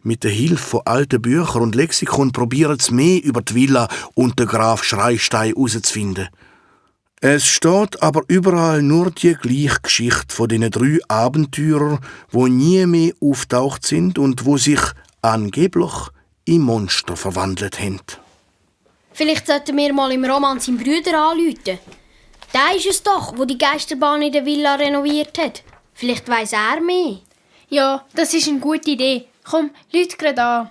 Mit der Hilfe von alten Büchern und Lexikon probieren sie mehr über die Villa und den Graf Schreistein herauszufinden. Es steht aber überall nur die gleiche Geschichte von diesen 3 Abenteurern, die nie mehr auftaucht sind und wo sich angeblich in Monster verwandelt haben. Vielleicht sollten wir mal im Roman seinen Bruder anrufen. Der ist es doch, der die Geisterbahn in der Villa renoviert hat. Vielleicht weiss er mehr. Ja, das ist eine gute Idee. Komm, ruf gerade an.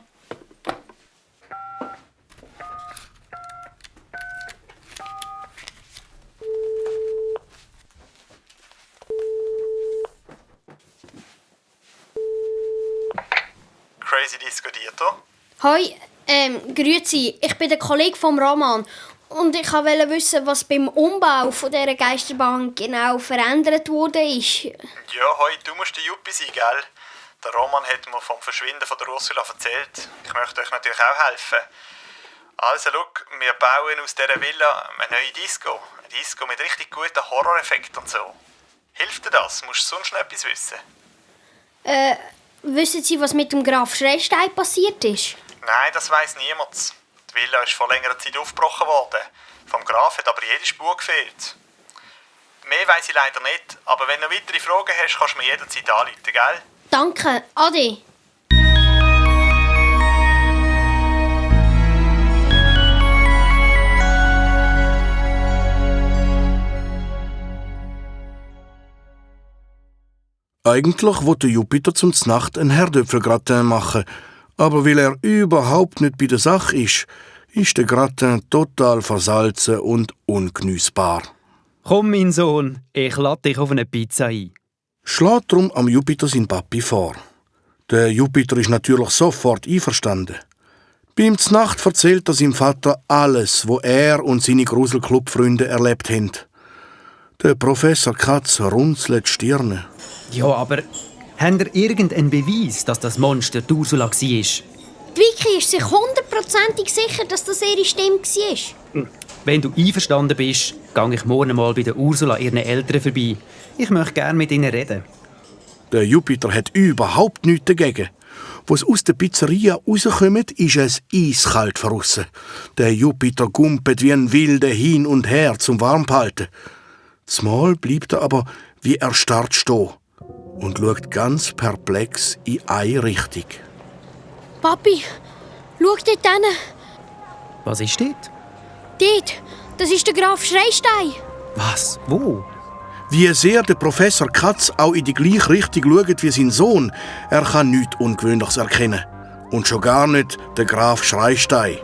Crazy Disco Dieter. Hoi, grüezi. Ich bin der Kollege vom Roman. Und ich wollte wissen, was beim Umbau von dieser Geisterbahn genau verändert wurde. Ja, hoi, du musst der Juppi sein, gell? Der Roman hat mir vom Verschwinden von der Ursula erzählt. Ich möchte euch natürlich auch helfen. Also, schau, wir bauen aus dieser Villa eine neue Disco. Eine Disco mit richtig guten Horroreffekten und so. Hilft dir das? Musst du sonst noch etwas wissen? Wissen Sie, was mit dem Graf Schreistein passiert ist? Nein, das weiss niemand. Die Villa ist vor längerer Zeit aufgebrochen worden. Vom Graf hat aber jede Spur gefehlt. Mehr weiss ich leider nicht, aber wenn du weitere Fragen hast, kannst du mir jederzeit anrufen, gell? Danke, Ade. Eigentlich wollte Jupiter zum Znacht einen Herdöpfelgratin machen, aber weil er überhaupt nicht bei der Sache ist der Gratin total versalzen und ungeniessbar. Komm, mein Sohn, ich lade dich auf eine Pizza ein. Schlägt darum am Jupiter sein Papi vor. Der Jupiter ist natürlich sofort einverstanden. Beim Znacht erzählt er seinem Vater alles, was er und seine Gruselclub-Freunde erlebt haben. Der Professor Katz runzelt die Stirne. Ja, aber habt ihr irgendeinen Beweis, dass das Monster die Ursula war? Die Vicky ist sich 100%ig sicher, dass das ihre Stimme war. Wenn du einverstanden bist, gehe ich morgen mal bei der Ursula ihren Eltern vorbei. Ich möchte gerne mit ihnen reden. Der Jupiter hat überhaupt nichts dagegen. Als sie aus der Pizzeria rauskommen, ist es eiskalt draussen. Der Jupiter gumpet wie ein Wilder hin und her zum Warmhalten. Zumal bleibt er aber wie erstarrt stehen und schaut ganz perplex in eine Richtung. Papi, schau dort hin. Was ist dort? Dort, das ist der Graf Schreistein. Was? Wo? Wie sehr der Professor Katz auch in die gleiche Richtung schaut wie sein Sohn, er kann nichts Ungewöhnliches erkennen. Und schon gar nicht der Graf Schreistein.